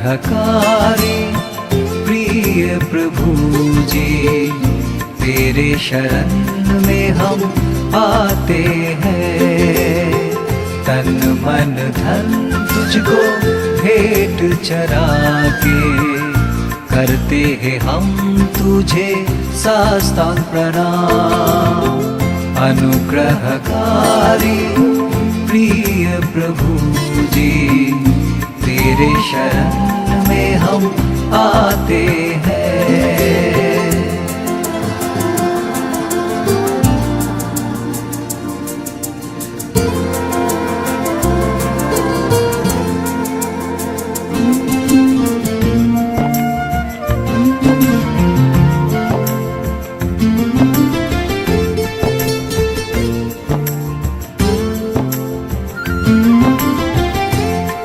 अनुग्रहकारी प्रिय प्रभु जी, तेरे शरण में हम आते हैं। तन मन धन तुझको भेंट चढ़ा के, करते हैं हम तुझे साष्टांग प्रणाम। अनुग्रहकारी प्रिय प्रभु जी, तेरे शरण में हम आते हैं।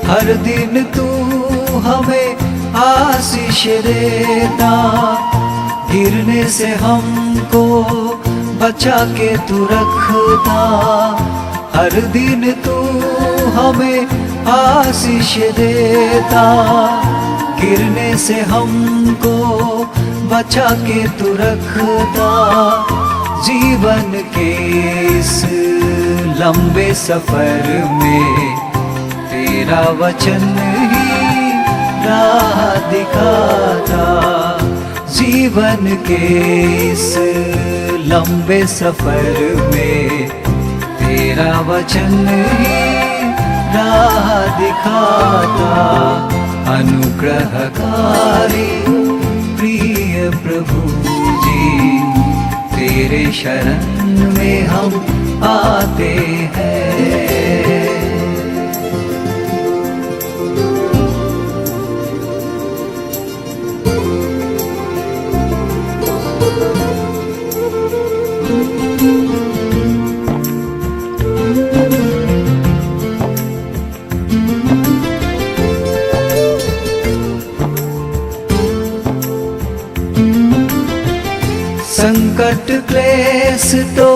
हर दिन तू हमें आशीष देता, गिरने से हमको बचा के तू रखता। हर दिन तू हमें आशीष देता, गिरने से हमको बचा के तू रखता। जीवन के इस लंबे सफर में तेरा वचन ही राह दिखाता। जीवन के इस लंबे सफर में तेरा वचन ही राह दिखाता। अनुग्रहकारी प्रिय प्रभु जी, तेरे शरण में हम आते हैं। संकट क्लेश तो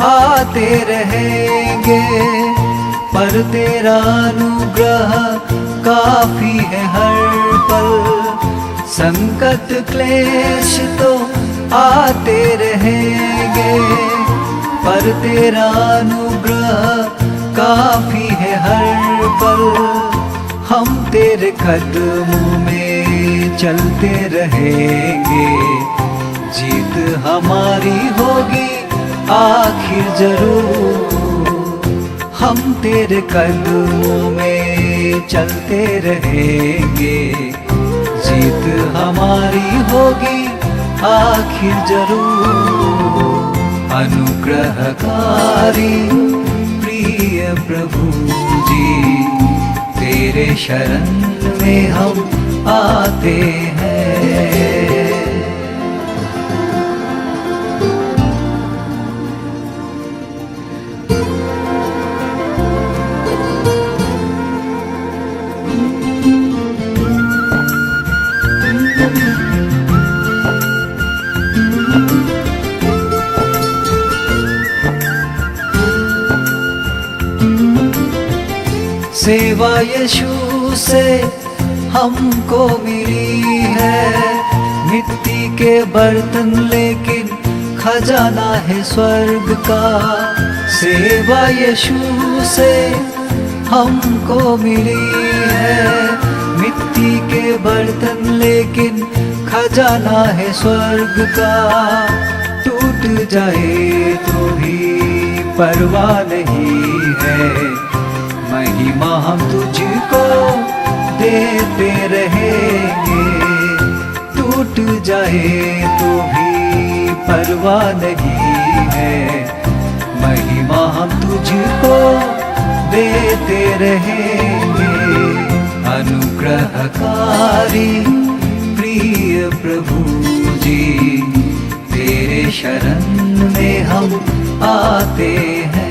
आते रहेंगे, पर तेरा अनुग्रह काफी है हर पल। संकट क्लेश तो आते रहेंगे, पर तेरा अनुग्रह काफी है हर पल। हम तेरे कदमों में चलते रहेंगे, जीत हमारी होगी आखिर जरूर। हम तेरे कदमों में चलते रहेंगे, जीत हमारी होगी आखिर जरूर। अनुग्रहकारी प्रिय प्रभु जी, तेरे शरण में हम आते हैं। सेवा यीशु से हमको मिली है, मिट्टी के बर्तन लेकिन खजाना है स्वर्ग का। सेवा यीशु से हमको मिली है, मिट्टी के बर्तन लेकिन खजाना है स्वर्ग का। टूट जाए तो भी परवाह नहीं है, महिमा हम तुझको देते रहेंगे। टूट जाए तो भी परवाह नहीं है, महिमा हम तुझको देते रहेंगे। अनुग्रहकारी प्रिय प्रभु जी, तेरे शरण में हम आते हैं।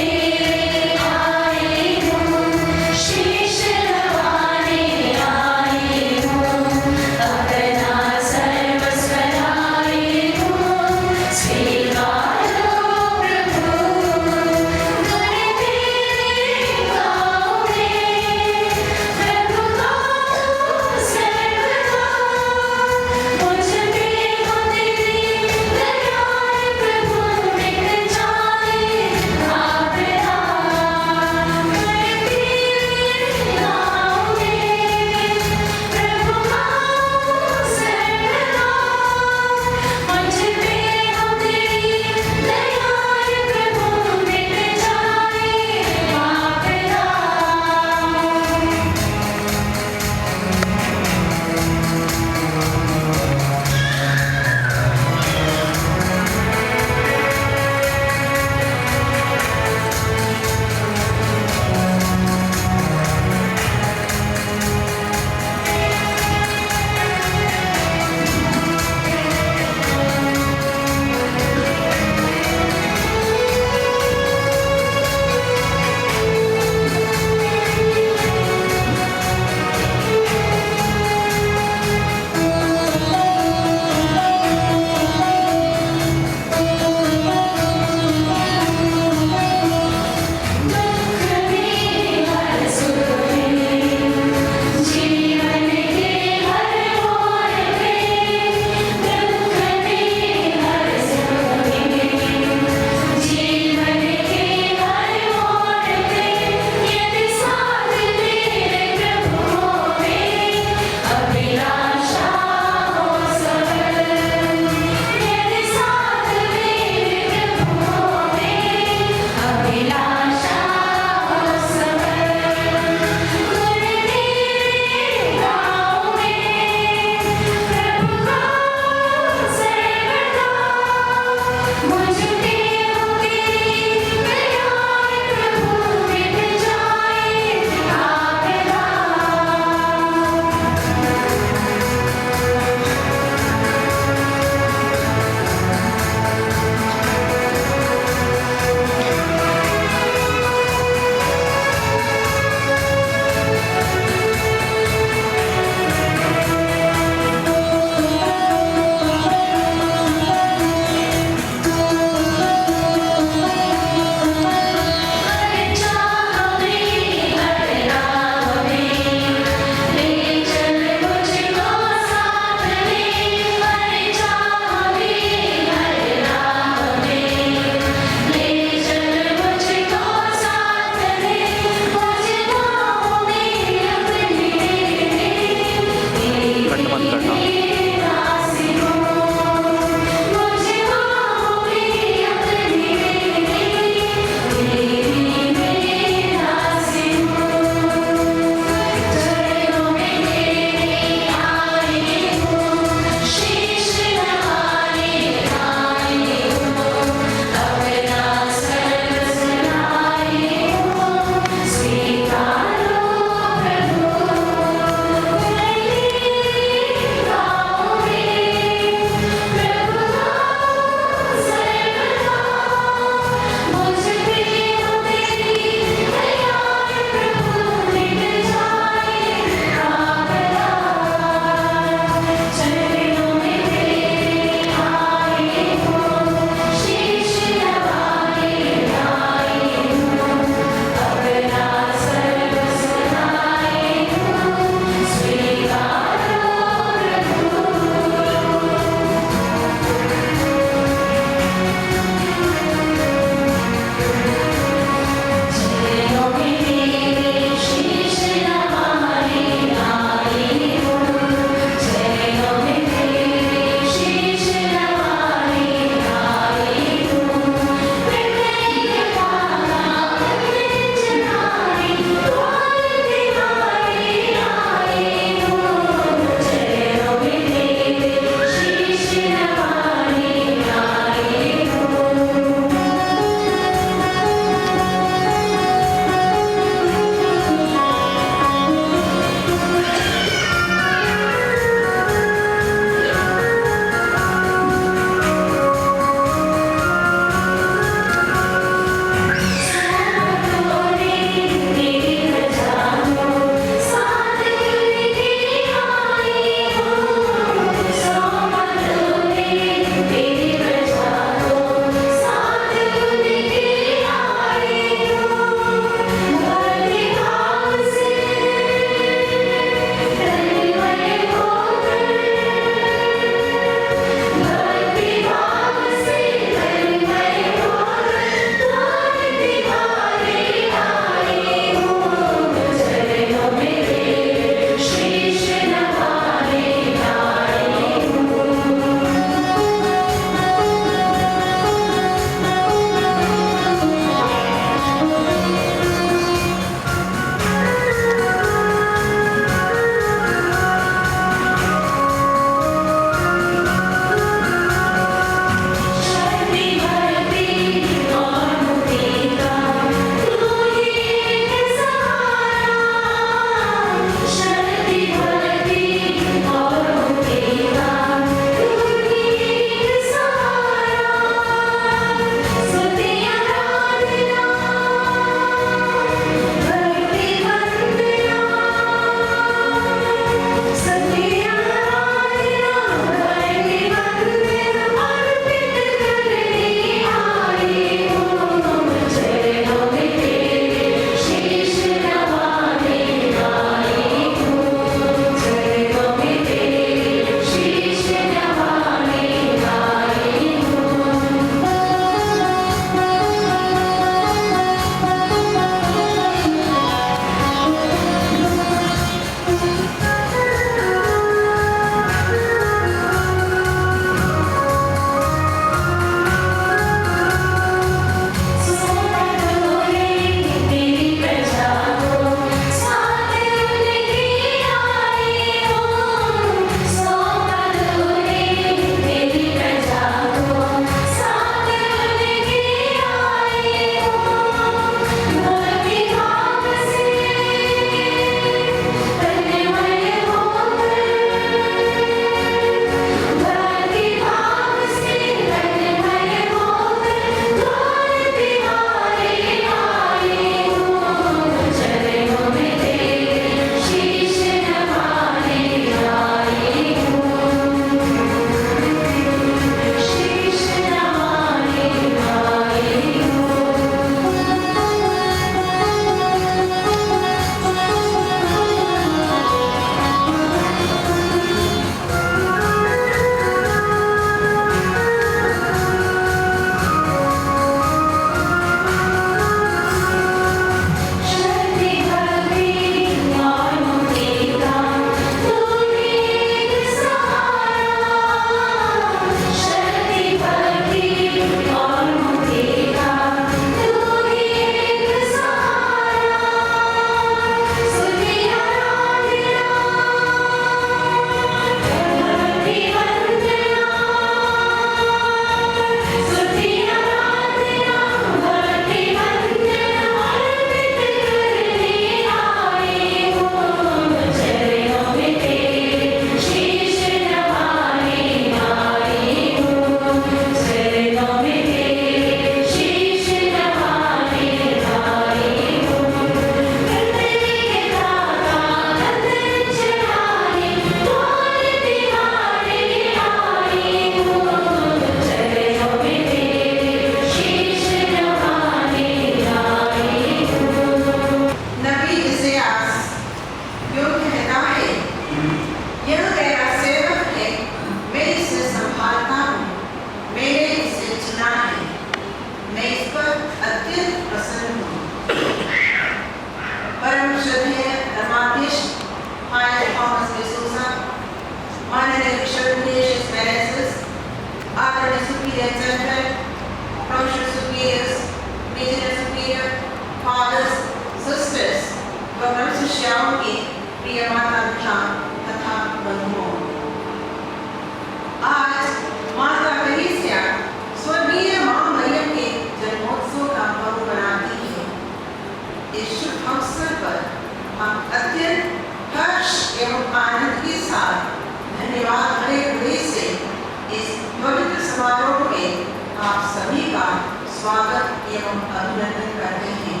एवं अभिनंदन करते हैं।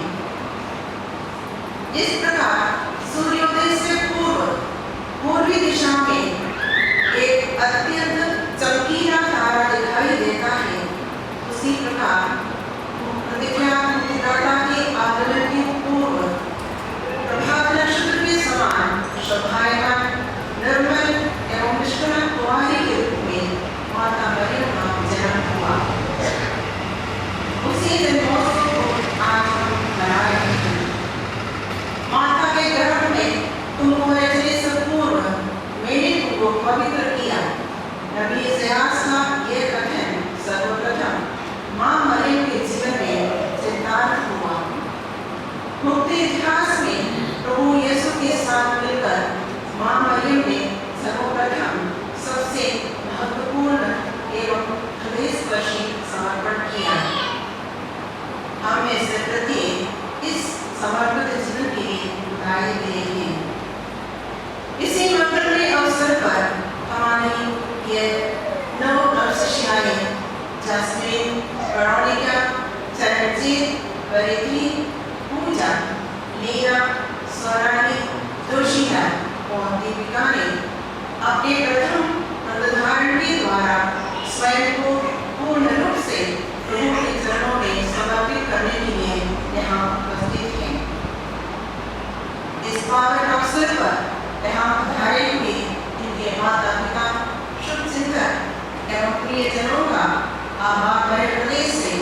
इस प्रकार सूर्योदय से पूर्व पूर्वी दिशा में एक अत्यंत चमकीला तारा दिखाई देता है, उसी प्रकार प्रतिज्ञा मुक्तिदाता के आगमन के पूर्व प्रभात नक्षत्र के समान शोभायमान निर्मल एवं निष्कलंक कुंवारी के रूप में माता मरियम का जन्म हुआ। उसी दिन महोत्सव को आज हम मना रहे हैं। माता के गर्भ में तुमको रचने से पूर्व मैंने तुमको पवित्र किया। नबी इसायास का यह कथन सर्वप्रथम मां मरियम के जीवन में सिद्धांत हुआ। मुक्ति इतिहास में प्रभु यीशु के साथ मिलकर मां मरियम ने सर्वप्रथम सबसे महत्वपूर्ण एवं हृदयस्पर्शी समर्पण किया। हम में से प्रत्येक इस समर्पित जीवन के लिए बुलाए गए हैं। इसी मंगलमय अवसर पर हमारी ये 9 नवशिष्याएं जैस्मिन, वेरोनिका, चरणजीत, वरिधि, पूजा, लीना, स्वरानी, जोशीला और दीपिका ने अपने प्रथम अंगधारण के द्वारा स्वयं को पूर्ण रूप से प्रभु के चरणों में समर्पित करने के लिए यहाँ उपस्थित हैं। इस पावन अवसर पर यहाँ पधारे हुए इनके माता पिता, शुभ चिंतक एवं प्रियजनों का आभार भरे हृदय से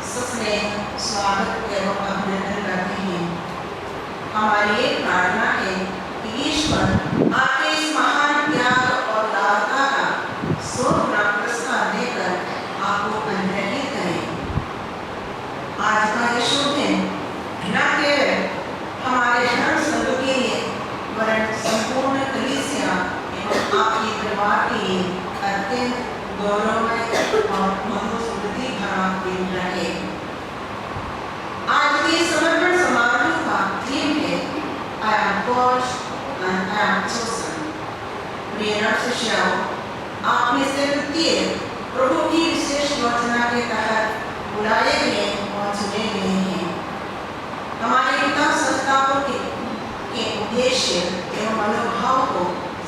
सस्नेह स्वागत एवं अभिनंदन करते हैं। हमारी एक प्रार्थना है कि ईश्वर आपके इस महान त्याग और दाता का 100 गुना पुरस्कार देकर आपको अनुग्रहित करें। आज का यह शुभ दिन न केवल हमारे धर्म संघ के लिए वरन संपूर्ण कलीसिया एवं आपके परिवार के लिए अत्यंत गौरवमय और मनोस्मृति भरा दिन रहे। आज के समर्पण समारोह का थीम है I am called and I am chosen। प्रिय नवशिष्यों, आप में से प्रत्येक प्रभु की विशेष योजना के तहत बुलाए गए और चुने गए हैं। हमारे पिता संस्थापक के उद्देश्य एवं मनोभाव को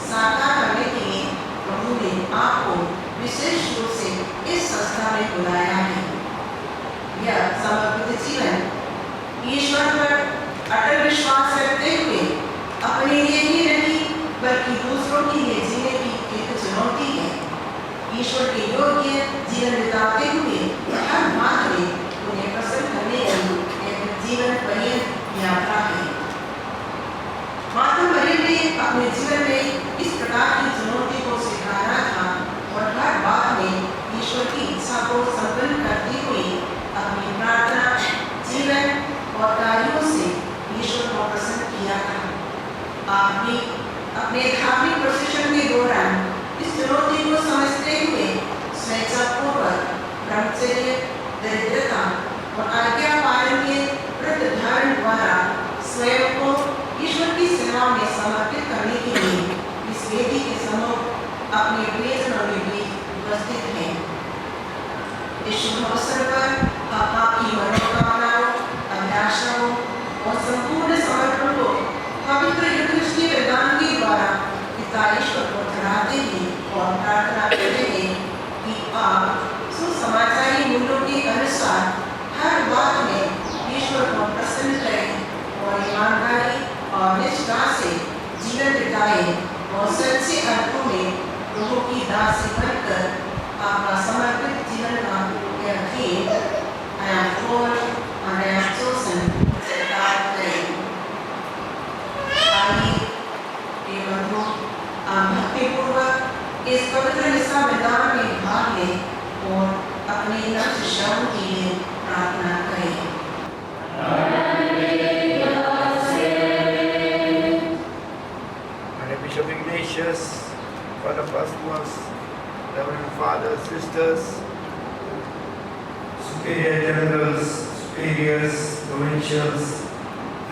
साकार करने के लिए प्रभु ने आपको विशेष रूप से इस संस्था में बुलाया है। यह समर्पित जीवन ईश्वर पर अटल विश्वास रखते हुए अपने लिए ही नहीं बल्कि दूसरों के लिए जीने की एक चुनौती है। ईश्वर के योग्य जीवन बिताते हुए हर मार्ग में उन्हें प्रसन्न करने की एक जीवन पर्यंत यात्रा है। माता मरियम ने अपने जीवन में इस प्रकार की चुनौती को स्वीकारा था और हर बात में ईश्वर की इच्छा को संपन्न करते हुए अपनी प्रार्थना, जीवन और कार्यों से ईश्वर को प्रसन्न किया था। आप भी अपने धार्मिक प्रशिक्षण के दौरान इस चुनौती को समझते हुए स्वेच्छापूर्वक ब्रह्मचर्य, दरिद्रता और आज्ञा पालन के व्रत धारण द्वारा स्वयं को ईश्वर की सेवा में समर्पित करने के लिए इस वेदी के सम्मुख अपने प्रियजनों में भी उपस्थित हैं। इस शुभ अवसर पर आपकी मनोकामनाओं, अभिलाषाओं और संपूर्ण समर्पण को पवित्र यूहन्ना के वरदान के द्वारा पिता ईश्वर को चढ़ाते हैं और प्रार्थना करते हैं कि आप सुसमाचारी मूल्यों के अनुसार हर बात में ईश्वर को प्रसन्न करें और ईमानदारी और निष्ठा से जीवन बिताएं और सच्चे अर्थों में प्रभु की दासी बनकर आपका समर्पित जीवन का यह गीत I am called and I am chosen स्वीकार करें। आइए प्रियबंधु, आप भक्तिपूर्वक इस पवित्र मिसा मैदान में भाग लें और अपने नवशिष्यों के लिए प्रार्थना करें। Bishop Ignatius, Father Cosmos, Reverend Fathers, Sisters, Superior Generals, Superiors, Provincials,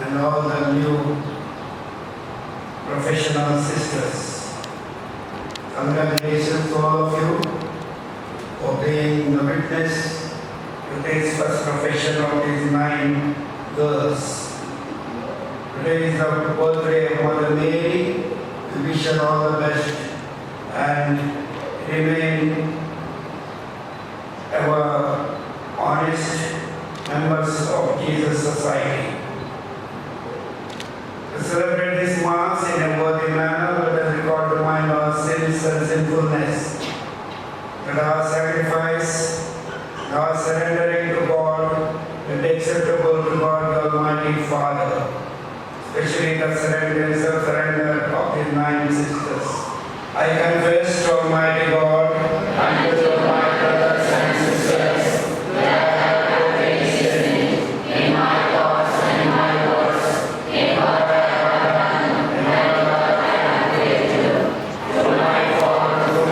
and all the new professional sisters. Congratulations to all of you for being the witness to today's first profession of these 9 girls. Today is the birthday of Mother Mary. We wish her all the best and remain ever honest members of Jesus Society. To celebrate this Mass in a worthy manner, let us recall to mind our sins and sinfulness, that our sacrifice, our surrendering to God will be acceptable to God the Almighty Father, especially the self-surrender of His 9 sisters. I confess to Almighty God and to my brothers and sisters that I have broken sin in my thoughts and in my words, in what I have done and in what I have failed to do. To my fault, to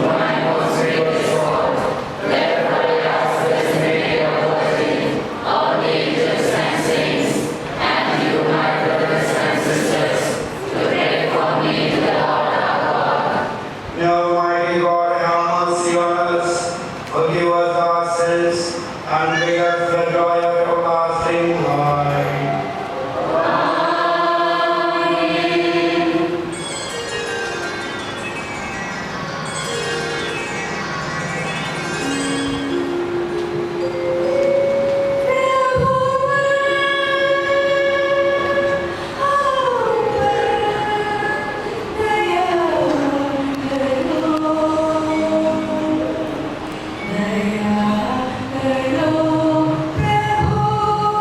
my most grievous fault. Therefore I ask this Mary of Virgin, all the angels and saints, and you, my brothers and sisters, to pray for me to the Lord our God. May Almighty God have mercy on us, forgive us our sins, and bring us the joy of everlasting life. Daya, Daya, Prabhu.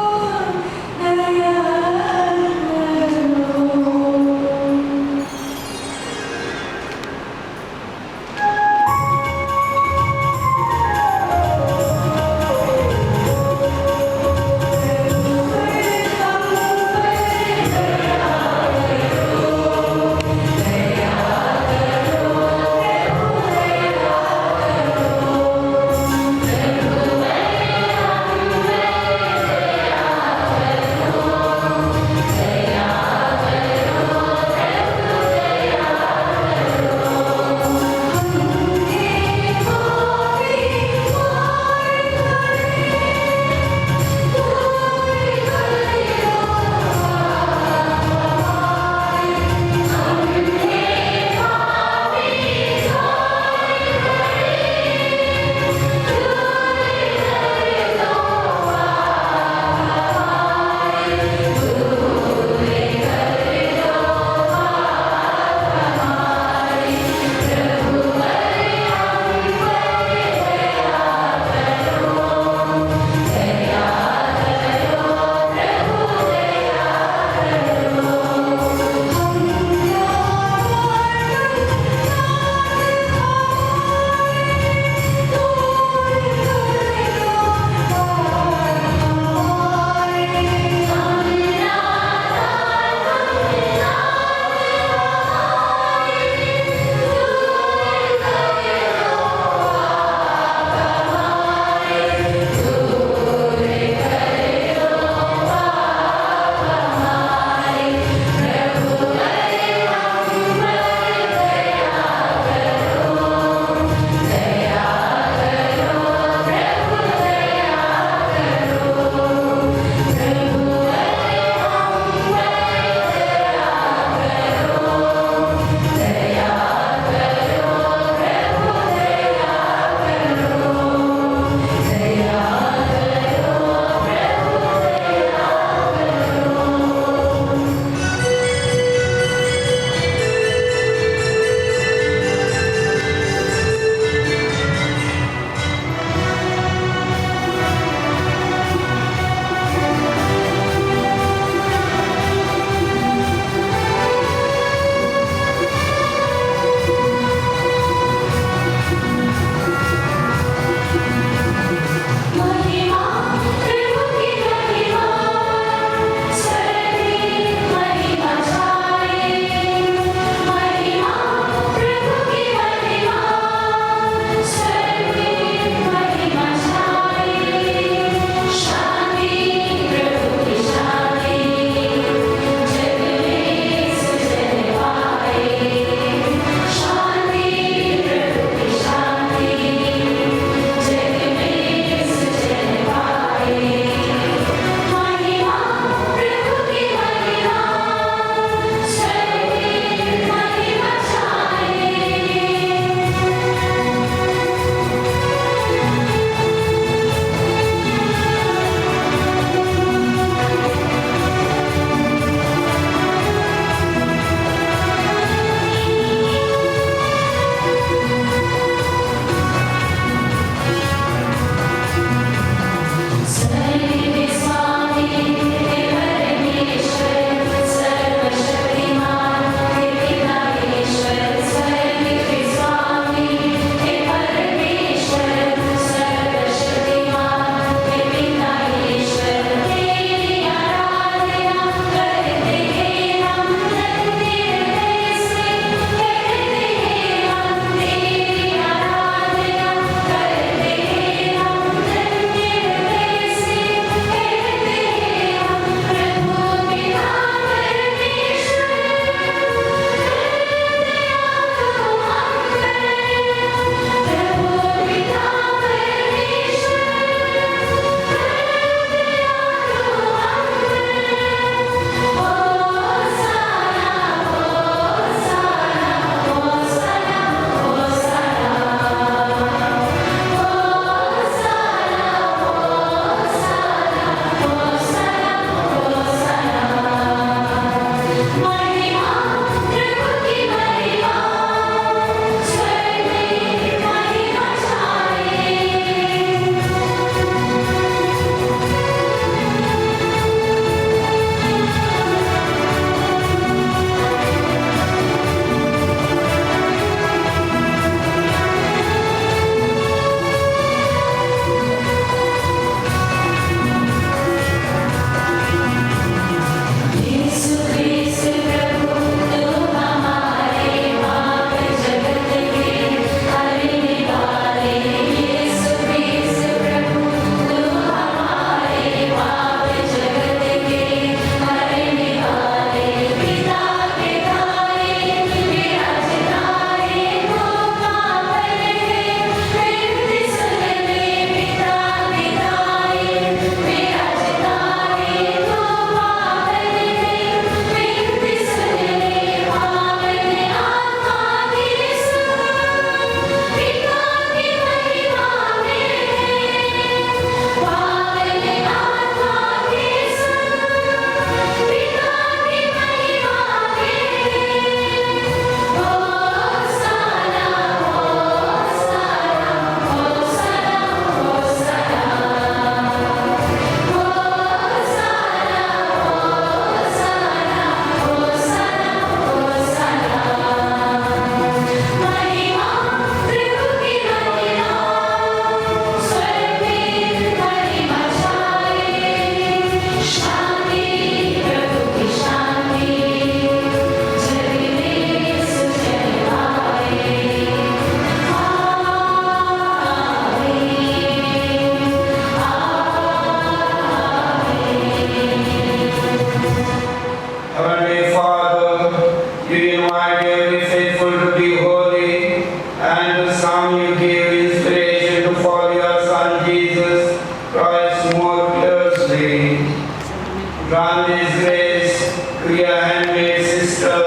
Grant this grace to your handmaid sister,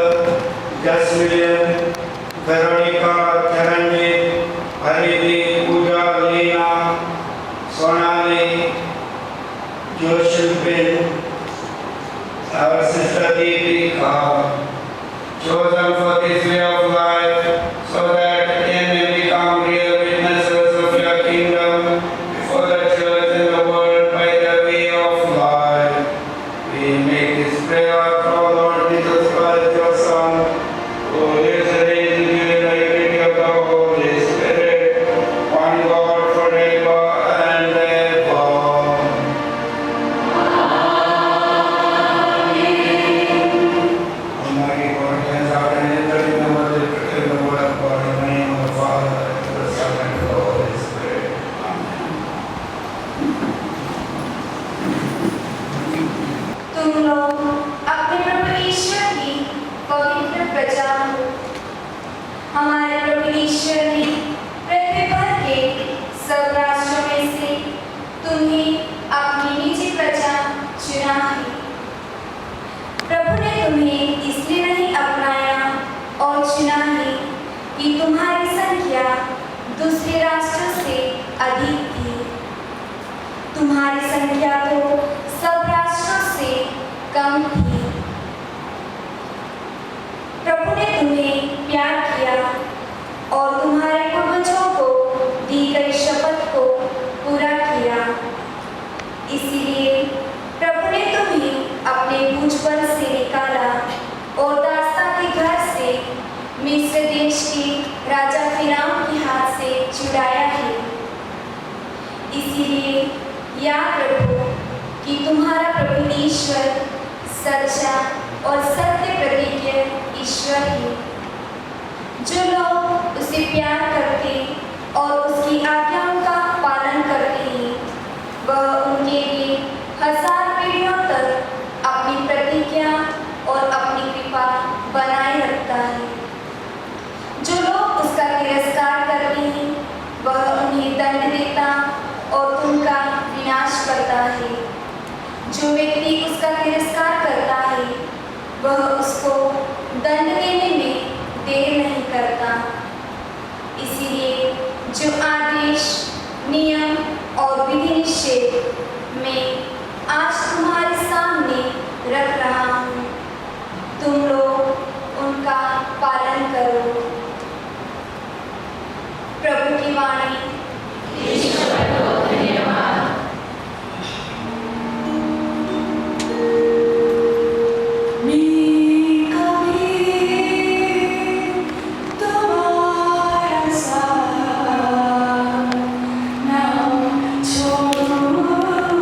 Jasmine, Veronica, Charanjit, Harini, Pooja, Leena, Sonali, Josephine, our sister Deepika, chosen for this way of life, so that they may become real witnesses of your kingdom before the church and the world by the way of life. We make this prayer through Lord Jesus Christ, your Son, who lives and reigns with you in the unity of the Holy Spirit, one God forever and ever. Almighty God, cleanse out and enter in the word of God, in the name of the Father, and of the Son, and of the Holy Spirit. Amen. तुम लोग अपने प्रभु ईश्वर की पवित्र प्रजा हो। हमारे प्रभु ईश्वर ने पृथ्वी भर के सब राष्ट्रों में से तुम्हें अपनी निजी प्रजा चुना है। प्रभु ने तुम्हें इसलिए नहीं अपनाया और चुना है कि तुम्हारी संख्या दूसरे राष्ट्रों से अधिक थी। तुम्हारी संख्या तो सब राष्ट्रों से कम थी। प्रभु ने तुम्हें प्यार किया और तुम्हारे पूर्वजों को दी गई शपथ को पूरा किया। इसीलिए प्रभु ने तुम्हें अपने भुजबल से निकाला और दास्ता के घर से मिस्र देश के राजा फिरौन के हाथ से छुड़ाया है। इसीलिए याद रखो कि तुम्हारा प्रभु ईश्वर सच्चा और सत्य प्रतिज्ञ ईश्वर है। जो लोग उसे प्यार करते और उसकी आज्ञाओं का पालन करते हैं, वह उनके लिए 1000 पीढ़ियों तक अपनी प्रतिज्ञा और अपनी कृपा बनाए रखता है। जो लोग उसका तिरस्कार करते हैं, वह उन्हें दंड देता और उनका विनाश करता है। जो व्यक्ति उसका तिरस्कार करता है, वह उसको दंड देने में देर नहीं करता। इसीलिए जो आदेश, नियम और विधि निषेध मैं आज तुम्हारे सामने रख रहा हूँ, तुम लोग उनका पालन करो। प्रभु की वाणी। छोड़ूंगा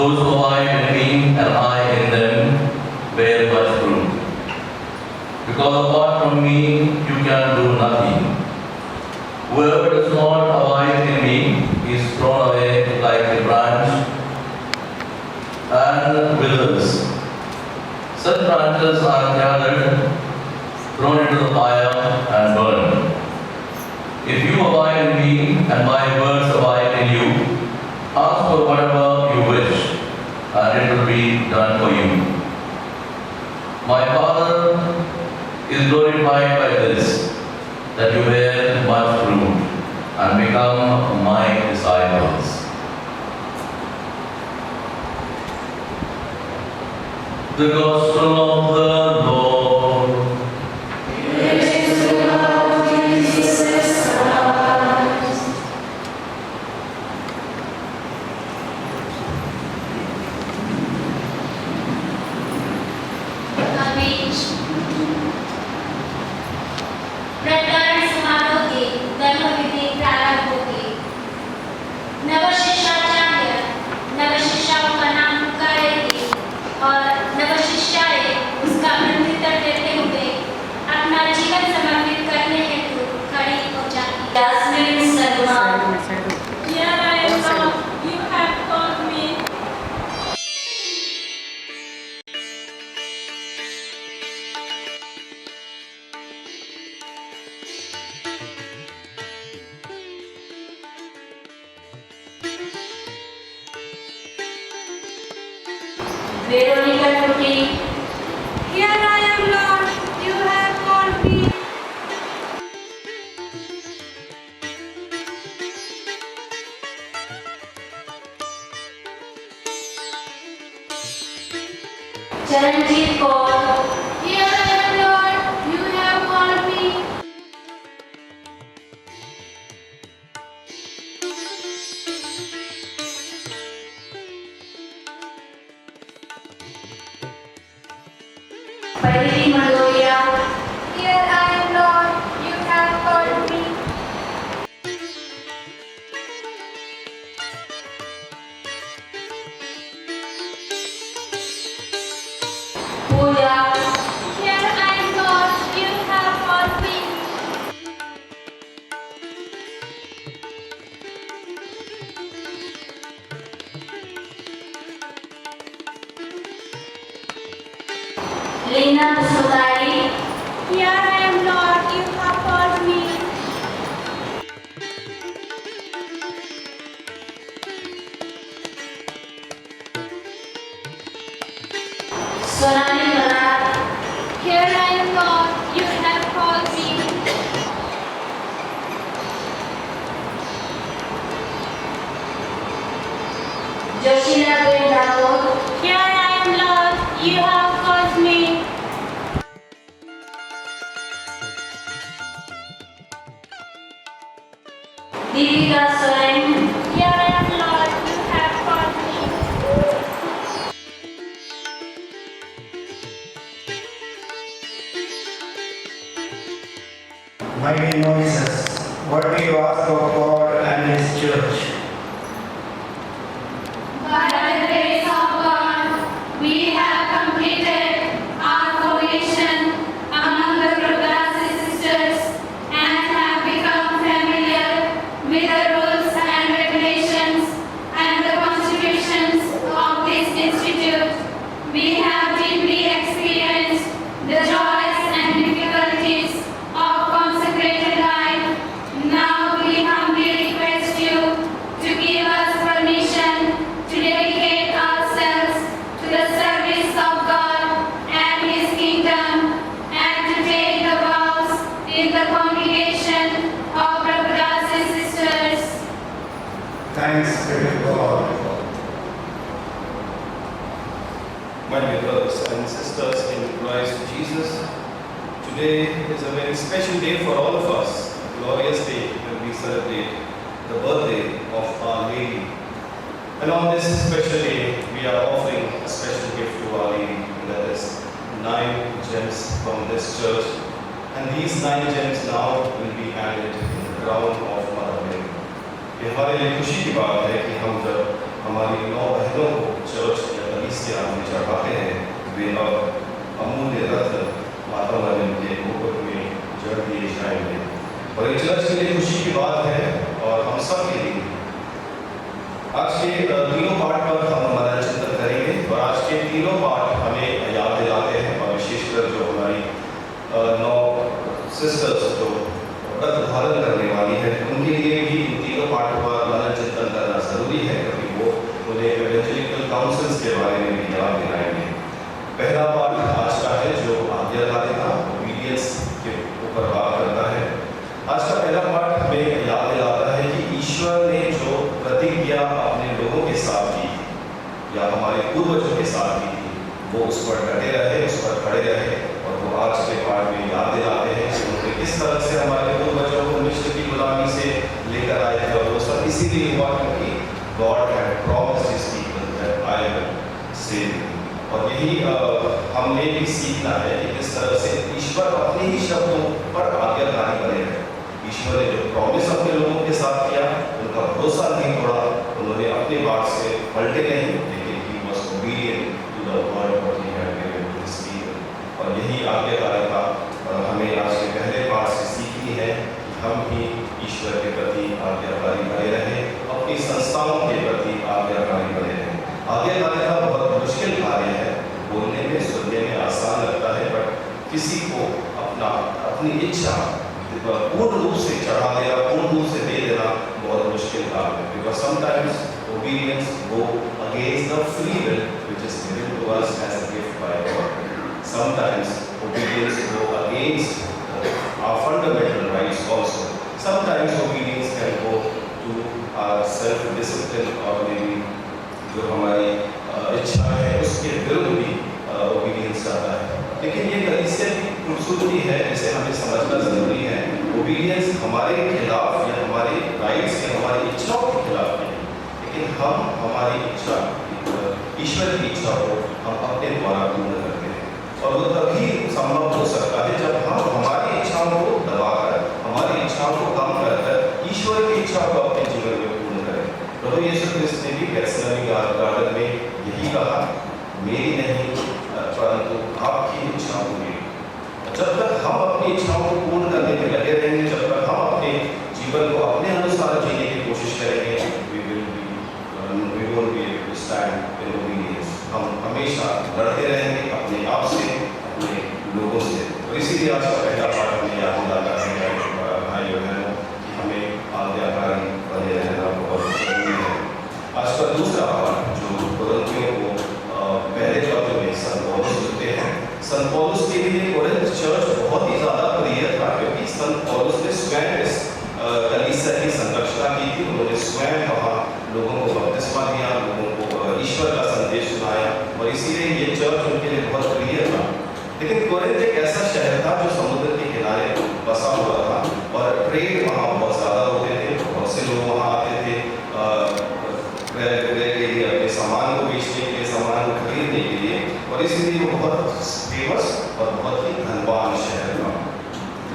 Those who abide in me and I in them bear much fruit. Because apart from me you can do nothing. Whoever does not abide in me is thrown away like a branch and withers. Such branches are gathered, thrown into the fire and burned. If you abide in me and my words abide in you, ask for whatever you wish, and it will be done for you. My Father is glorified by this, that you bear much fruit and become my disciples. The Gospel of the Lord. प्रकरण समारोह के गर्भविधि प्रारंभ होगी। नवशिष्याचार्य नवशिष्याओं का नाम पुकारेगी और नवशिष्याएं उसका प्रत्युत्तर देते हुए अपना जीवन समर्पित करने हेतु खड़ी हो जाती। Yasmin Salman, Here I am, Lord, you have called me. Veronica Tuti, Here I am, Lord, you have called me. Charanjit Kaur, Here I am, Lord, you have called me. पहली Mandoria, Here I am, Lord, you have called me. Puja, Here I am, Lord, you have called me. Leena Sutari, Here I am, Lord, you have called me. Sonali Brar, Here I am, Lord, you have called me. Josheela Govindapur, Here I am, Lord, you have called me. Deepika Soren, Here I am, Lord, you have called me. Mighty Moses, what do you ask of God and His church? by the grace of God, we have completed our formation among the brothers and sisters and have become familiar with the rules and regulations and the constitutions of this institute. We have deeply experienced the joys and difficulties of consecrated life. Now we humbly request you to give us permission to dedicate ourselves to the service of God and His kingdom and to take the vows in the congregation of the brothers and sisters. Thanks be to God. My dear brothers and sisters in Christ Jesus, today is a very special day for all of us, a glorious day when we celebrate the birthday of Our Lady. And on this special day, we are offering a special gift to Our Lady, and that is 9 gems from this church. And these 9 gems now will be added in the crown of Mother Mary. ये हमारे लिए खुशी की बात है कि हम जब हमारी 9 बहनों को चर्च या कलीसिया में चढ़ाते हैं, वे अमूल्य रत्न माता मरियम के मुकुट में जड़ दिए जाएंगे। और ये चर्च के लिए खुशी की बात है और हम सब के लिए। आज के तीनों पाठ पर हम हमारा चिंतन करेंगे और आज के तीनों पाठ हमें याद दिलाते हैं, और विशेषकर जो हमारी 9 सिस्टर्स जो व्रत धारण करने वाली है, उनके लिए भी इन तीनों पाठों पर मनन चिंतन करना जरूरी है, क्योंकि वो उन्हें इवेंजेलिकल काउंसिल्स के बारे में भी याद दिलाएंगे। पहला पाठ आज का है जो आज्ञाकारिता, ओबीडियंस के ऊपर बात करता है। आज का पहला पाठ हमें याद दिलाता है कि ईश्वर ने जो प्रतिज्ञा अपने लोगों के साथ की या हमारे पूर्वजों के साथ की थी, वो उस पर डटे रहे, उस पर खड़े रहे। और वो आज के पाठ में याद दिलाते हैं कि उन्होंने किस तरह से हमारे पूर्वजों को मिस्र की गुलामी से लेकर आए थे, और वो सब इसीलिए हुआ क्योंकि God had promised his people that I will save them. और यही हमने भी सीखना है कि किस तरह से ईश्वर अपने ही शब्दों पर आज्ञाकारी बने रहे। ईश्वर ने जो प्रॉमिस अपने लोगों के साथ किया, उनका भरोसा नहीं तोड़ा, उन्होंने अपनी बात से पलटे नहीं, लेकिन he was obedient to the word what he had given to his people. और यही आज्ञाकारिता हमें आज के पहले पाठ से सीखनी है कि हम भी ईश्वर के प्रति आज्ञाकारी बने रहें, अपनी संस्थाओं के प्रति आज्ञाकारी बने रहें। आज्ञाकारिता बहुत मुश्किल कार्य है, बोलने में सुनने में आसान लगता है, बट किसी को अपनी इच्छा पूर्ण रूप से चढ़ा देना, पूर्ण रूप से दे देना बहुत मुश्किल काम है। Because sometimes obedience go against the free will which is given to us as a gift by God. Sometimes obedience go against our fundamental rights also. Sometimes obedience can go to our self discipline, और may be जो हमारी इच्छा है उसके विरुद्ध भी obedience आता है। लेकिन ये कलीसिया की खूबसूरती है, जिसे हमें समझना जरूरी है। ओबीडियंस हमारे खिलाफ या हमारे राइट्स या हमारी इच्छाओं के खिलाफ नहीं, लेकिन हम हमारी इच्छा, ईश्वर की इच्छा को हम अपने द्वारा पूर्ण करते हैं। और वो तभी संभव हो सकता है जब हम हमारी इच्छाओं को दबाकर, हमारी इच्छाओं को कम कर ईश्वर की इच्छा को अपने जीवन में पूर्ण करें। प्रभु यीशु क्रिस्त ने भी गेत्सेमनी गार्डन में यही कहा, मेरी नहीं परंतु आपकी इच्छाओं में। जब तक हम अपनी इच्छाओं को पूर्ण करने में लगे रहेंगे, जब तक हम अपने जीवन को अपने अनुसार जीने की कोशिश करेंगे, we won't be able to stand in obedience। हम हमेशा लड़ते रहेंगे अपने आप से, अपने लोगों से। और इसीलिए आज का पहला पाठ हमें याद दिलाता है भाइयों बहनों कि हमें आज्ञाकारी बने रहना बहुत जरूरी है। आज का दूसरा पाठ जो कुरिन्थियों को पहले पत्र में संत पौलुस लिखते हैं। संत पौलुस के लिए कोरिन्थ चर्च बहुत ही ज्यादा प्रिय था, क्योंकि संत पौलुस ने स्वयं इस कलीसिया की संरक्षणा की थी। उन्होंने स्वयं वहाँ लोगों को बपतिस्मा दिया, लोगों को ईश्वर का संदेश सुनाया, और इसीलिए ये चर्च उनके लिए बहुत प्रिय था। लेकिन कोरिन्थ एक ऐसा शहर था जो समुद्र के किनारे बसा हुआ था, और ट्रेड वहाँ बहुत ज्यादा होते थे, बहुत से लोग वहाँ आते थे के लिए, अपने सामान को बेचने के लिए, सामान को खरीदने के लिए, और इसलिए वो बहुत फेमस और बहुत ही धनवान शहर था।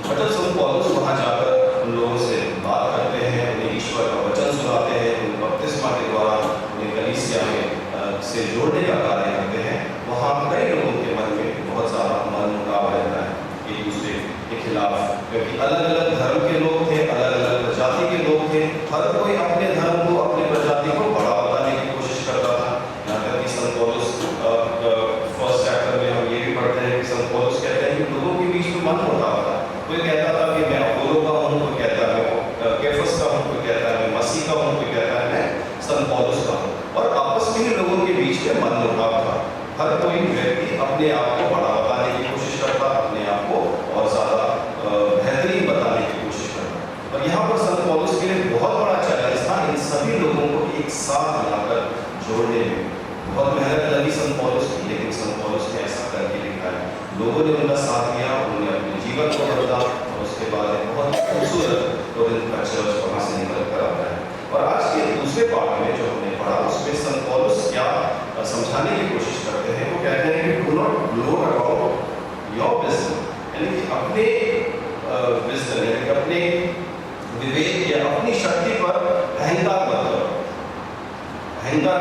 और जब संत पौलुस वहाँ जाकर उन लोगों से बात करते हैं, उन्हें ईश्वर का वचन सुनाते हैं, उन्हें बपतिस्मा के द्वारा उन्हें कलीसिया में से जोड़ने का कार्य करते हैं, वहाँ कई लोगों के मन में बहुत ज़्यादा मनमुटाव रहता है एक दूसरे के खिलाफ, क्योंकि अलग अलग धर्म के लोग थे, अलग अलग प्रजाति के लोग थे। हर कोई अपने धर्म को, अपनी प्रजाति को बड़ा बताने की कोशिश करता था। यहाँ तक कि संत पौलुस फर्स्ट चैप्टर में हम ये भी पढ़ते हैं कि संत पौलुस कहते हैं कि लोगों के बीच में मनमुटाव था। कोई कहता था कि मैं अपोलो का हूँ, कोई कहता है मैं केफस का हूँ, कोई कहता है मैं मसीह का हूँ, कोई कहता है मैं संत पौलुस का हूँ। और आपस में ही लोगों के बीच में मनमुटाव था। हर कोई व्यक्ति अपने आप को बड़ा बताने की कोशिश करता, अपने आप को और ज़्यादा बेहतरीन बताने की कोशिश करता। और यहाँ पर संत पौलुस के लिए बहुत बड़ा चैलेंज था इन सभी लोगों को एक साथ मिलाकर जोड़ने में। बहुत मेहनत लगी संत पौलुस की, लेकिन संत पौलुस ने ऐसा करके लिखा है। लोगों ने उनका साथ दिया, उन्होंने अपने जीवन को बदला, और उसके बाद एक बहुत खूबसूरत कोरिन्थ का चर्च वहाँ से निकल कर आता है। और आज के दूसरे पाठ में जो हमने पढ़ा, उसमें संत पौलुस क्या समझाने की कोशिश करते हैं। वो कहते हैं कि do not gloat about your wisdom, यानी कि अपने विजडम यानी कि अपने विवेक या अपनी शक्ति पर अहंकार मत करो। अहंकार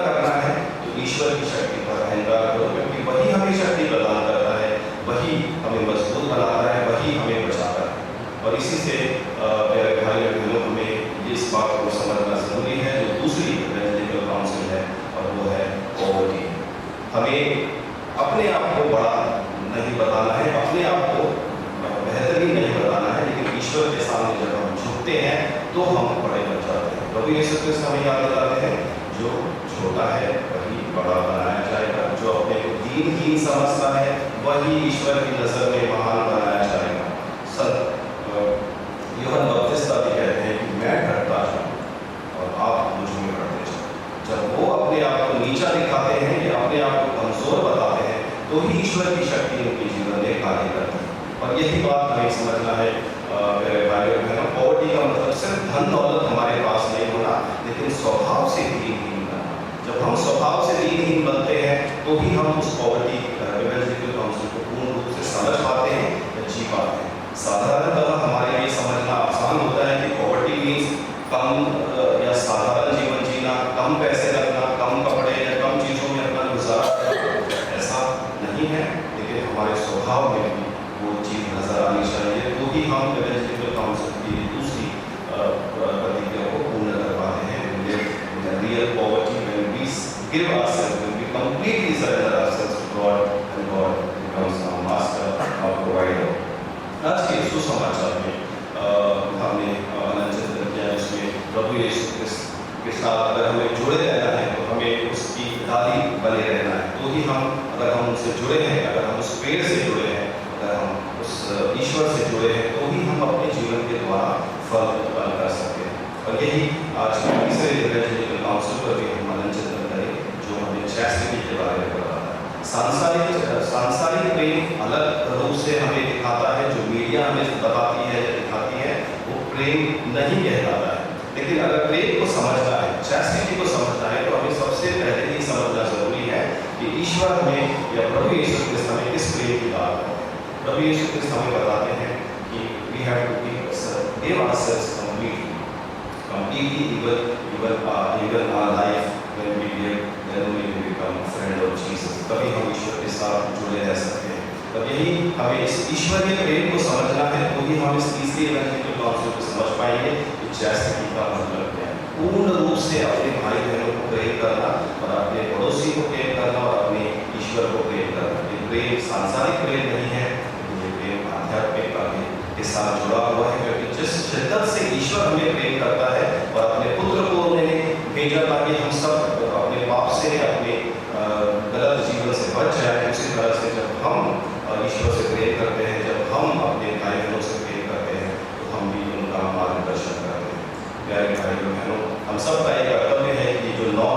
हमें अपने आप को बड़ा नहीं बताना है, अपने आप को बेहतरीन नहीं बताना है, लेकिन ईश्वर के सामने जब हम झुकते हैं तो हम बड़े बन जाते हैं। प्रभु यीशु क्रिस्त हमें याद दिलाते हैं, जो छोटा है वही बड़ा बनाया जाएगा, जो अपने को दीनहीन समझता है वही ईश्वर की नजर में महान बनाया जाएगा। यूहन्ना बपतिस्मा भी कहते हैं कि मैं डरता हूँ और आप मुझ में बढ़ते जाओ। जब वो अपने आप को नीचा दिखाते हैं या अपने आप को कमजोर बताते हैं तो ही ईश्वर की शक्ति उनके जीवन में कार्य करती है। और यही बात हमें समझना है मेरे भाइयों और बहनों, पॉवर्टी का मतलब सिर्फ धन दौलत हमारे पास नहीं होना, लेकिन स्वभाव से दीनहीन बनना। जब हम स्वभाव से दीनहीन बनते हैं तो ही हम उस पॉवर्टी को पूर्ण रूप से समझ पाते हैं या जी पाते हैं। साधारणतः हमारे लिए समझना आसान होता है कि पॉवर्टी मीन्स कम या साधारण जीवन जीना, कम पैसे रखना, कम कपड़े या कम चीज़ों में अपना गुजारा करना। ऐसा नहीं है, लेकिन हमारे स्वभाव में भी वो चीज़ नजर आनी चाहिए, तो ही हम इवेंजलिकल काउंसिल की दूसरी प्रतिज्ञा को पूर्ण कर पाते हैं। Real poverty when we give ourself, when we completely surrender ourself to God and God becomes our master, our provider. आज के सुसमाचार में हमने आनंद चिंतन किया, जिसमें प्रभु यीशु क्रिस्त के साथ अगर हमें जुड़े रहना है तो हमें उसकी डाली बने रहना है, तो ही हम, अगर हम उनसे जुड़े हैं, अगर हम उस पेड़ से जुड़े हैं, अगर हम उस ईश्वर से जुड़े हैं, तो ही हम अपने जीवन के द्वारा फल उत्पन्न कर सकते हैं। और यही आज के तीसरे इवेंजलिकल काउंसिल पर भी हम आनंद चिंतन करें, जो हमें चैस्टिटी के बारे में बताता है। सांसारिक प्रेम अलग रूप से हमें दिखाता है, जो मीडिया हमें बताती है या दिखाती है वो प्रेम नहीं कहलाता है। लेकिन अगर प्रेम को समझना है, चैस्टिटी को समझना है, तो हमें सबसे पहले ही समझना जरूरी है कि ईश्वर हमें या प्रभु यीशु क्रिस्त हमें किस प्रेम की बात करते हैं। प्रभु यीशु क्रिस्त हमें बताते हैं कि we have to give ourselves completely even our life when we live, then we become a friend of Jesus. तभी हम ईश्वर के साथ जुड़े रह सकते हैं। तब यही हमें इस ईश्वरीय प्रेम को समझना है, तो ही हम इस तीसरी इवेंजलिकल काउंसिल को समझ पाएंगे कि चैस्टिटी का मतलब क्या है। पूर्ण रूप से अपने भाई बहनों को प्रेम करना और अपने पड़ोसी को प्रेम करना और अपने ईश्वर को प्रेम करना। ये प्रेम सांसारिक प्रेम नहीं है, ये प्रेम आध्यात्मिक के साथ जुड़ा हुआ है, क्योंकि जिस शिद्दत से ईश्वर हमें प्रेम करता है और अपने पुत्र को उन्होंने भेजा ताकि हम सब अपने पाप से, अपने गलत जीवन से बच जाए, उसी तरह से जब हम ईश्वर से प्रेम करते हैं, जब हम अपने भाई बहनों से प्रेम करते हैं, तो हम भी उनका मार्गदर्शन करते हैं। प्यारे भाइयों बहनों, हम सब का एक कर्तव्य है कि जो 9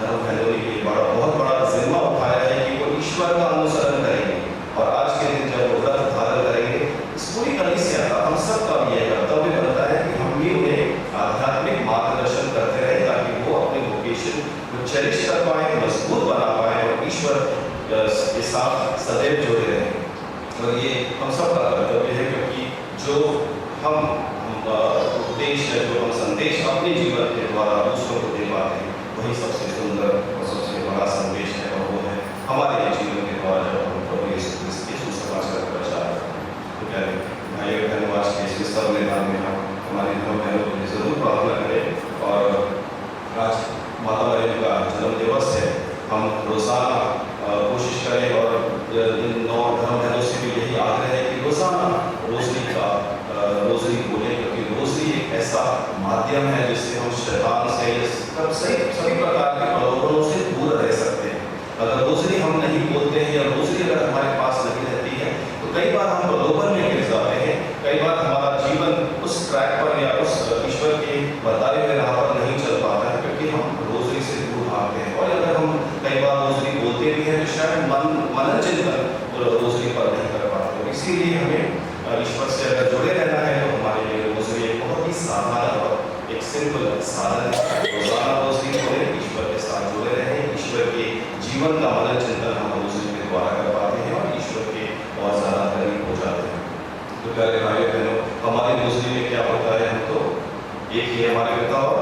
धर्म बहनों ने ये बहुत बड़ा जिम्मा उठाया है कि वो ईश्वर का अनुसरण करेंगे, और आज के दिन जब वो व्रत धारण करेंगे, इस पूरी कलीसिया का, हम सब का भी यह कर्तव्य बनता है कि हम भी उन्हें आध्यात्मिक मार्गदर्शन करते रहें, ताकि वो अपने वोकेशन को चेरिश कर पाए, मजबूत बना पाए और ईश्वर के साथ सदैव जुड़े रहें। और ये हम सब का कर्तव्य है, क्योंकि जो हम उपदेश है, जो हम संदेश अपने जीवन के द्वारा दूसरों को दे पाते हैं, वही सबसे सुंदर और सबसे बड़ा संदेश है, और वो है हमारे जीवन के द्वारा जब हम प्रभु यीशु क्रिस्त के सुसमाचार का प्रचार करते हैं। तो प्यारे भाइयों धन्यवाद के इस सब मैदान में हम हमारे धर्म बहनों के लिए जरूर प्रार्थना करें। और आज माता मरियम का जन्म दिवस है, हम रोजाना कोशिश करें, और इन 9 धर्म बहनों से भी यही आग्रह है कि रोजाना रोजरी बोलें, क्योंकि रोजरी एक ऐसा माध्यम है जिससे हम शैतान से, सभी प्रकार के प्रलोभनों से दूर रह सकते हैं। अगर रोजरी हम नहीं बोलते हैं या रोजरी अगर हमारे पास नहीं रहती है, तो कई बार हम प्रलोभन में गिर जाते हैं, कई बार हमारा जीवन उस ट्रैक पर या उस ईश्वर के बताए हुए राह पर नहीं चल पाता है, क्योंकि हम रोजरी से दूर भागते हैं। और अगर हम कई बार रोजरी बोलते भी हैं, तो शायद मनन चिंतन रोजरी पर नहीं कर पाते। इसीलिए हमें ईश्वर से अगर जुड़े रहना है, तो हमारे लिए रोजरी एक बहुत ही साधारण और एक सिंपल साधन है। रोजाना रोजरी बोले, ईश्वर के साथ जुड़े रहें, ईश्वर के जीवन का मनन चिंतन हम रोजरी के द्वारा कर पाते हैं और ईश्वर के बहुत ज़्यादा करीब हो जाते हैं। तो प्यारे भाइयों बहनों, हमारी रोजरी में क्या होता है, हम तो एक ही हमारे पिता और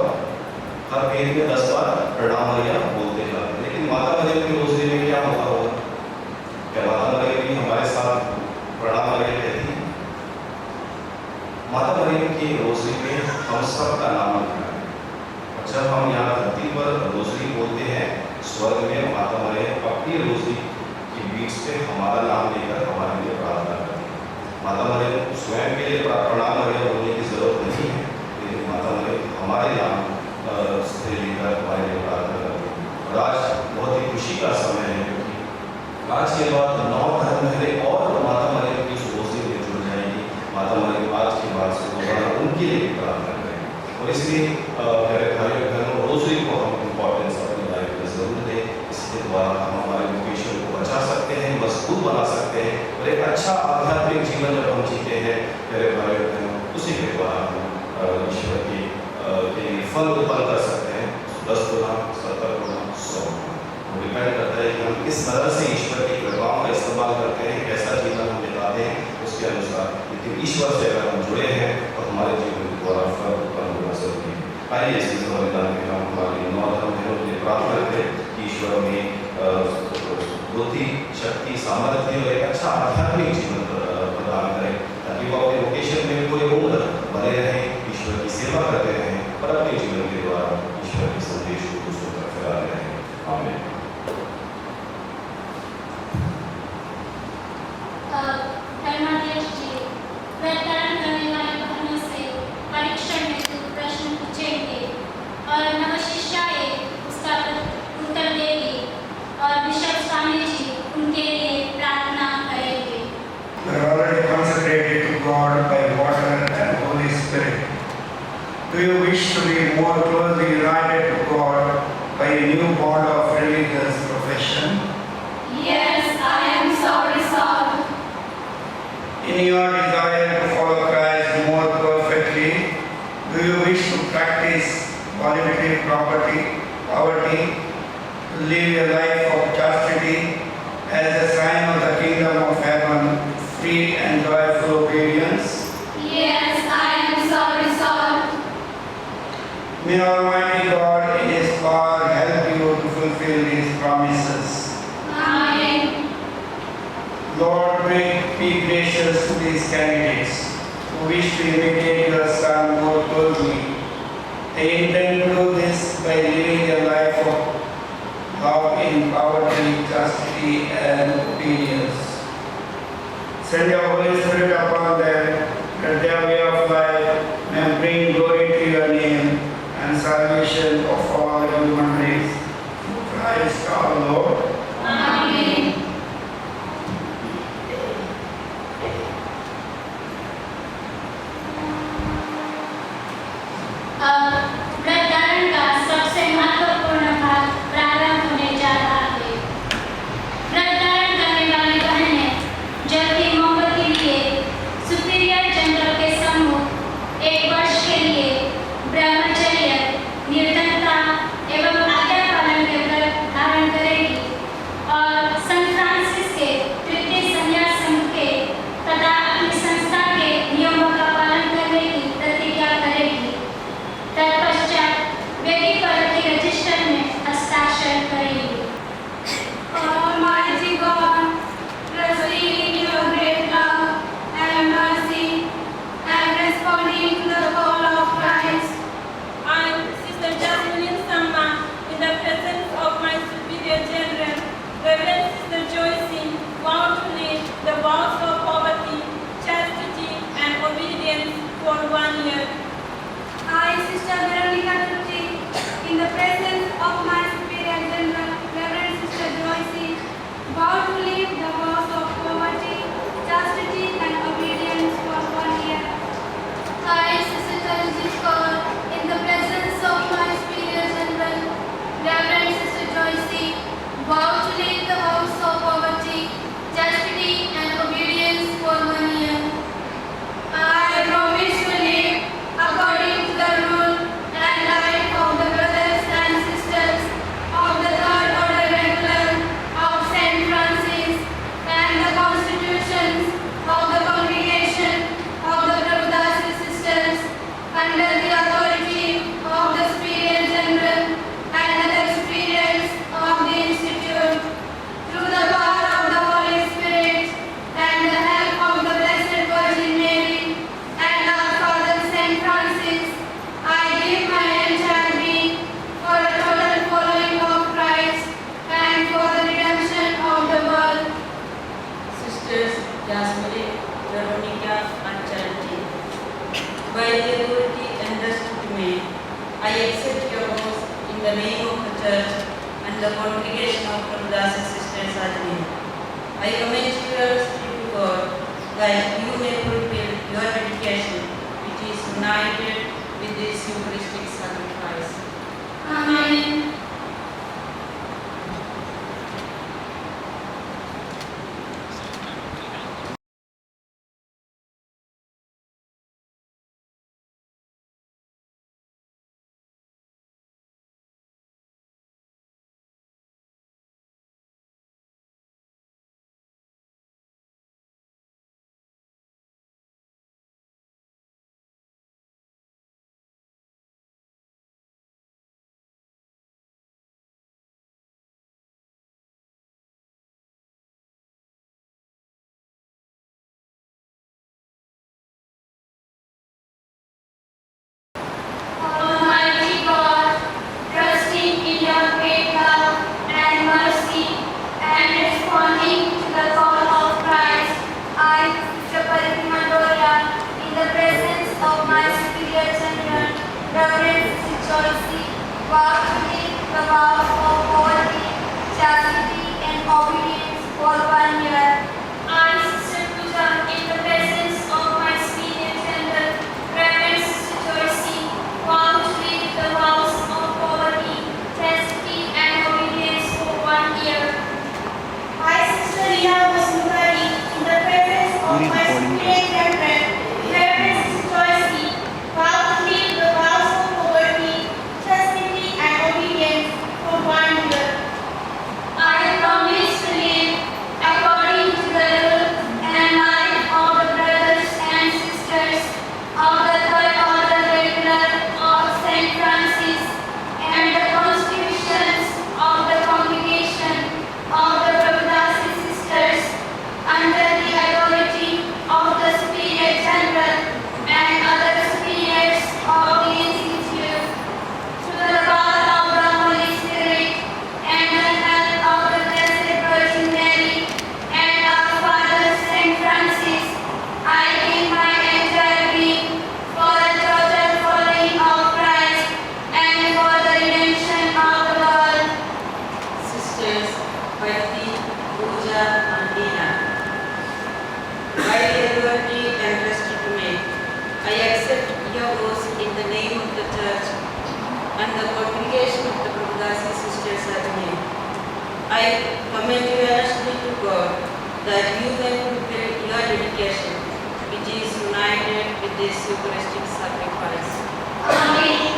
हर पेड़ में 10 बार प्रणाम मरियम बोलते जाते हैं, लेकिन माता मरियम की रोजरी में क्या होता होगा? क्या माता मरियम भी हमारे साथ प्रणाम मरियम कहती है? माता मरियम की रोजरी में हम सब का नाम लिखा है, और जब हम यहाँ धरती पर रोजरी बोलते हैं, स्वर्ग में माता मरियम अपनी आज के बाद 9 धर्म पहले और माता मरियम की सुबोसी में जुड़ जाएंगी। माता मरियम आज के बाद से दोबारा उनके लिए भी प्रार्थना करें। और इसलिए मेरे भाइयों बहनों, रोजरी को हम इम्पोर्टेंस अपनी लाइफ में जरूर दें। इसके द्वारा हम हमारे वोकेशन को बचा सकते हैं, मजबूत बना सकते हैं, और एक अच्छा आध्यात्मिक जीवन जब हम जीते हैं मेरे भाइयों बहनों, उसी के द्वारा हम ईश्वर के लिए फल उत्पन्न कर सकते हैं। 10 गुना, 70 गुना, 100 गुना। वो डिपेंड करता है कि हम किस तरह से ईश्वर की कृपाओं का इस्तेमाल करते हैं, कैसा जीवन हम बिताते हैं, उसके अनुसार। लेकिन ईश्वर से अगर हम जुड़े हैं तो हमारे जीवन के द्वारा फल उत्पन्न होना जरूरी है। आइए इस बलिदान के हम हमारी 9 धर्म बहनों के लिए प्रार्थना करें कि ईश्वर में बुद्धि, शक्ति, सामर्थ्य और एक अच्छा आध्यात्मिक जीवन प्रदान करें, ताकि वो अपने वोकेशन में पूरे उम्र बने रहें, ईश्वर की सेवा करते रहें और अपने जीवन के द्वारा ईश्वर के संदेश को दूसरों तक फैलाते रहें। आमीन। धर्माध्यक्ष जी, व्रतधारण करने वाले बहनों से परीक्षण में प्रश्न पूछेंगे और नवशिष्याएं उसका उत्तर देगी और बिशप स्वामी जी उनके लिए प्रार्थना करेंगे। We are already consecrated to God by water and Holy Spirit. Do you wish to be more closely united to God by a new bond of religious profession? Yes, I am so resolved. In your desire to follow Christ more perfectly, do you wish to practice positive poverty, to live a life of chastity as a sign of the kingdom of heaven, free and joyful obedience? Yes, I am so resolved. May Almighty God in His power help you to fulfill His promises. Amen. Lord, be gracious to these candidates who wish to imitate your Son more closely. They intend to do this by living a life of love in poverty, chastity, and obedience. Send your Holy Spirit upon them, that their way of life may bring glory to your name and salvation of all human race. Through Christ our Lord. Amen. अब व्रतधारण का सबसे महत्वपूर्ण भाग प्रारंभ होने जा रहा है। व्रतधारण करने वाली बहनें जल्दी मोमबत्ती लिए सुपीरियर जनरल के सम्मुख 1 वर्ष के लिए ब्रह्मचर्य, निर्धनता एवं आज्ञा पालन के व्रत धारण करेगी। I commend yours to God that you may fulfill your dedication, which is united with this Eucharistic sacrifice. Amen. Almighty God, trusting in your great love and mercy and responding to the call of Christ, I, Sister Paritima Doria, in the presence of my superior general, Reverend Sister Joyce, vow to live the vows of poverty, chastity, and obedience for 1 year. I, Sister Puja, in the presence of my superior general, Reverend Sister Joyce, vow to live the vows of poverty, chastity, and obedience for 1 year. I, Sister Rina Vasundhari, in the presence of my superior general, Reverend Sister Joyce, vow to live the vows of poverty, chastity, and obedience for 1 year. I promise to live according to the rule and life of the brothers and sisters of the Third Order Regular of St. Francis and the constitutions of the congregation of the Prabhudasi sisters under the authority of the Superior General and other superiors of the Institute. Through the power of the Holy Spirit and the help of the Blessed Virgin Mary and our Father Saint Francis, I give my entire being for the total following of Christ and for the redemption of the world. Sisters Bhakti, Pooja, and Dina, by the authority entrusted to me, I accept your vows in the name of the Church and the congregation of the Prabhudasi sisters as me. I commend you earnestly to God that you may fulfill your dedication, which is united with this Eucharistic sacrifice. Amen.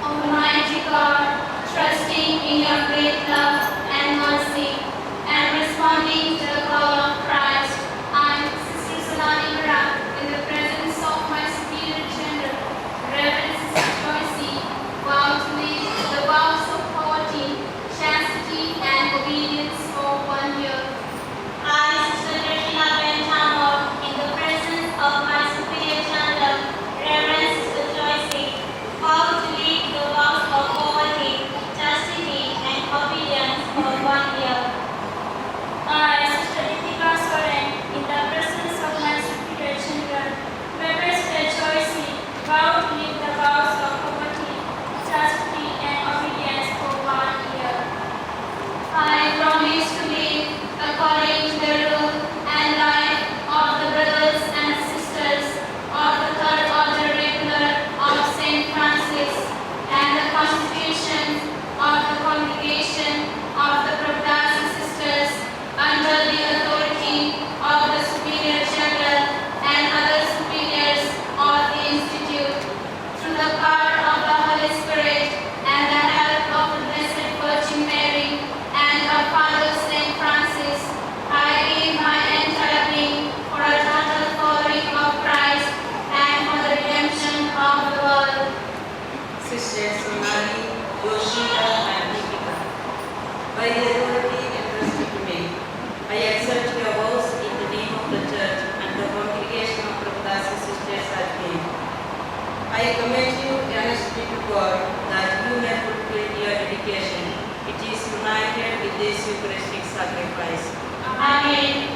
Almighty God, trusting in your great love and mercy and responding to the call of Christ, I, Sister Salani Gra, in the presence of my superior general, Reverend Sister Joyce, vow to live the vows of poverty, chastity, and obedience for 1 year. I, Sister Regina Bentamor, in the presence of my superior general, Reverend Sister Joyce, vow to live the vows of poverty, chastity, and obedience for 1 year. I, this Eucharistic sacrifice. Amen.